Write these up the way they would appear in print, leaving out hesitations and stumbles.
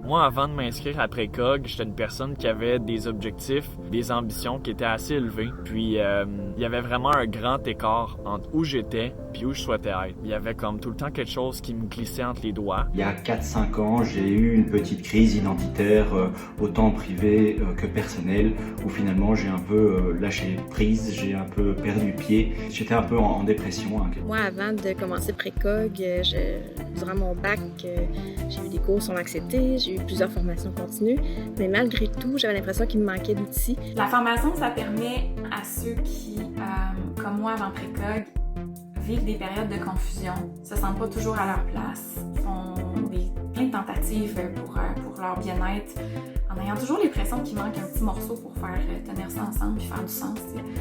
Moi, avant de m'inscrire à Précog, j'étais une personne qui avait des objectifs, des ambitions qui étaient assez élevées. Puis, il y avait vraiment un grand écart entre où j'étais puis où je souhaitais être. Il y avait comme tout le temps quelque chose qui me glissait entre les doigts. Il y a 4-5 ans, j'ai eu une petite crise identitaire, autant privée que personnelle, où finalement j'ai un peu lâché prise, j'ai un peu perdu pied. J'étais un peu en dépression. Moi, avant de commencer Précog, durant mon bac, j'ai eu des cours sur l'anxiété, j'ai eu plusieurs formations continues, mais malgré tout, j'avais l'impression qu'il me manquait d'outils. La formation, ça permet à ceux qui, comme moi avant Précog, vivent des périodes de confusion, se sentent pas toujours à leur place, font plein de tentatives pour leur bien-être, en ayant toujours l'impression qu'il manque un petit morceau pour faire tenir ça ensemble et faire du sens.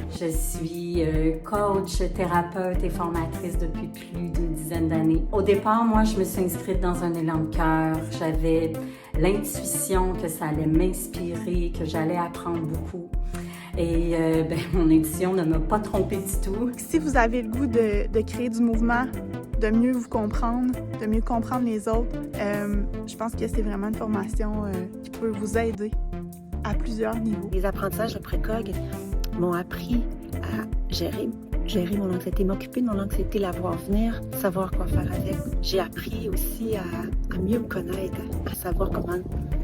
Je suis coach, thérapeute et formatrice depuis plus d'une dizaine d'années. Au départ, moi, je me suis inscrite dans un élan de cœur. J'avais l'intuition que ça allait m'inspirer, que j'allais apprendre beaucoup. Et mon intuition ne m'a pas trompée du tout. Si vous avez le goût de créer du mouvement, de mieux vous comprendre, de mieux comprendre les autres, je pense que c'est vraiment une formation qui peut vous aider à plusieurs niveaux. Les apprentissages de Précog m'ont appris à gérer mon anxiété, m'occuper de mon anxiété, la voir venir, savoir quoi faire avec. J'ai appris aussi à mieux me connaître, à savoir comment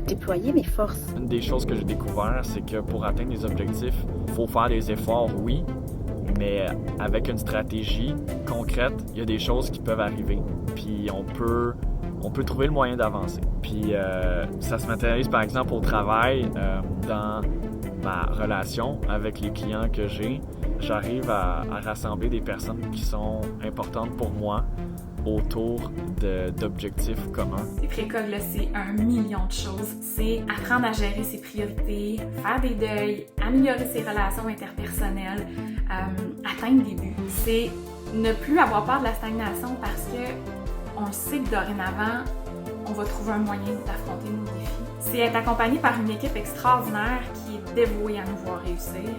déployer mes forces. Une des choses que j'ai découvert, c'est que pour atteindre des objectifs, il faut faire des efforts, oui, mais avec une stratégie concrète, il y a des choses qui peuvent arriver. Puis on peut trouver le moyen d'avancer. Puis ça se matérialise par exemple au travail, dans ma relation avec les clients que j'ai. J'arrive à rassembler des personnes qui sont importantes pour moi autour d'objectifs communs. Précog, là, c'est 1 million de choses. C'est apprendre à gérer ses priorités, faire des deuils, améliorer ses relations interpersonnelles, atteindre des buts. C'est ne plus avoir peur de la stagnation parce que on sait que dorénavant, on va trouver un moyen d'affronter nos défis. C'est être accompagné par une équipe extraordinaire qui est dévouée à nous voir réussir,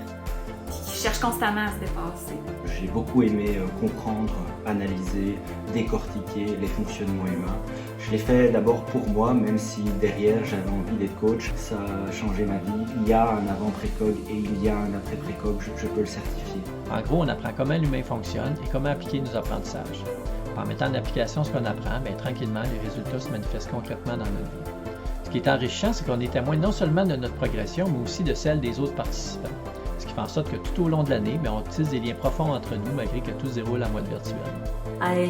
qui cherche constamment à se dépasser. J'ai beaucoup aimé comprendre, analyser, décortiquer les fonctionnements humains. Je l'ai fait d'abord pour moi, même si derrière j'avais envie d'être coach. Ça a changé ma vie. Il y a un avant Précog et il y a un après Précog, je peux le certifier. En gros, on apprend comment l'humain fonctionne et comment appliquer nos apprentissages. En mettant en application ce qu'on apprend, tranquillement, les résultats se manifestent concrètement dans notre vie. Ce qui est enrichissant, c'est qu'on est témoin non seulement de notre progression, mais aussi de celle des autres participants. Ce qui fait en sorte que tout au long de l'année, on tisse des liens profonds entre nous, malgré que tout se déroule en mode virtuel.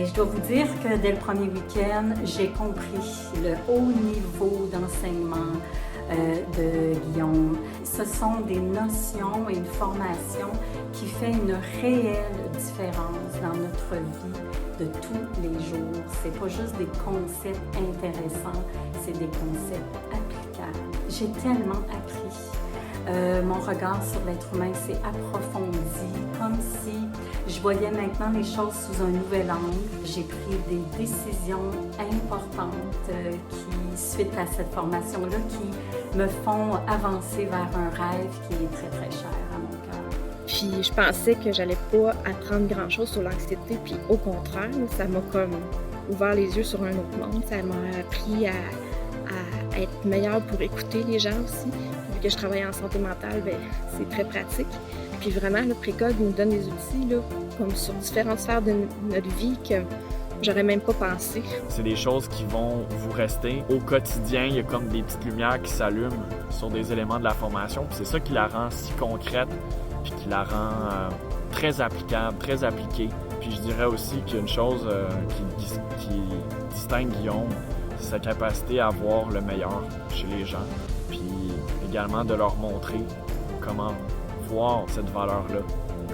Je dois vous dire que dès le premier week-end, j'ai compris le haut niveau d'enseignement de Guillaume. Ce sont des notions et une formation qui fait une réelle différence dans notre vie de tous les jours. C'est pas juste des concepts intéressants, c'est des concepts applicables. J'ai tellement appris. Mon regard sur l'être humain s'est approfondi, comme si je voyais maintenant les choses sous un nouvel angle. J'ai pris des décisions importantes qui, suite à cette formation-là, qui me font avancer vers un rêve qui est très, très cher à mon cœur. Puis je pensais que j'allais pas apprendre grand-chose sur l'anxiété, puis au contraire, ça m'a comme ouvert les yeux sur un autre monde. Ça m'a appris à être meilleure pour écouter les gens aussi. Vu que je travaille en santé mentale, c'est très pratique. Puis vraiment, le Précog nous donne des outils là, comme sur différentes sphères de notre vie que j'aurais même pas pensé. C'est des choses qui vont vous rester. Au quotidien, il y a comme des petites lumières qui s'allument sur des éléments de la formation. Puis c'est ça qui la rend si concrète, puis qui la rend très applicable, très appliquée. Puis je dirais aussi qu'il y a une chose qui distingue Guillaume, c'est sa capacité à voir le meilleur chez les gens, puis également de leur montrer comment voir cette valeur-là,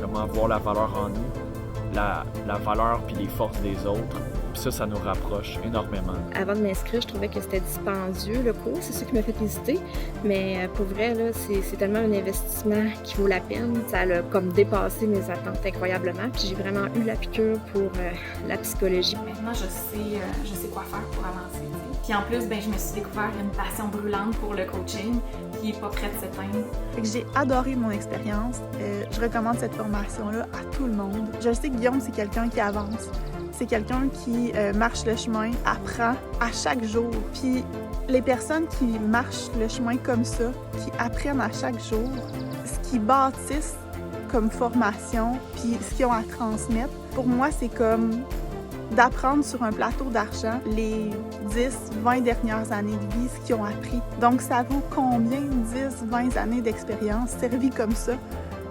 comment voir la valeur en nous, la valeur puis les forces des autres. Puis ça nous rapproche énormément. Avant de m'inscrire, je trouvais que c'était dispendieux, le cours. C'est ça qui m'a fait hésiter. Mais pour vrai, là, c'est tellement un investissement qui vaut la peine. Ça a comme dépassé mes attentes incroyablement. Puis j'ai vraiment eu la piqûre pour la psychologie. Maintenant, je sais quoi faire pour avancer. Puis en plus, je me suis découvert une passion brûlante pour le coaching qui n'est pas prête de s'éteindre. J'ai adoré mon expérience. Je recommande cette formation-là à tout le monde. Je sais que Guillaume, c'est quelqu'un qui avance. C'est quelqu'un qui marche le chemin, apprend à chaque jour. Puis Les personnes qui marchent le chemin comme ça, qui apprennent à chaque jour, ce qu'ils bâtissent comme formation, puis ce qu'ils ont à transmettre, pour moi, c'est comme d'apprendre sur un plateau d'argent les 10, 20 dernières années de vie, ce qu'ils ont appris. Donc, ça vaut combien 10, 20 années d'expérience servies comme ça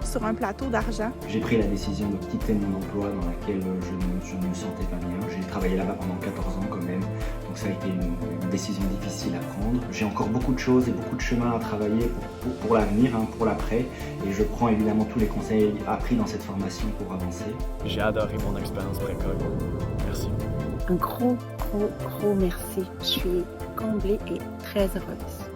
sur un plateau d'argent? J'ai pris la décision de quitter mon emploi dans lequel je ne me sentais pas bien. J'ai travaillé là-bas pendant 14 ans quand même, donc ça a été une décision difficile à prendre. J'ai encore beaucoup de choses et beaucoup de chemin à travailler pour l'avenir, pour l'après, et je prends évidemment tous les conseils appris dans cette formation pour avancer. J'ai adoré mon expérience précoce. Merci. Un gros merci. Je suis comblée et très heureuse.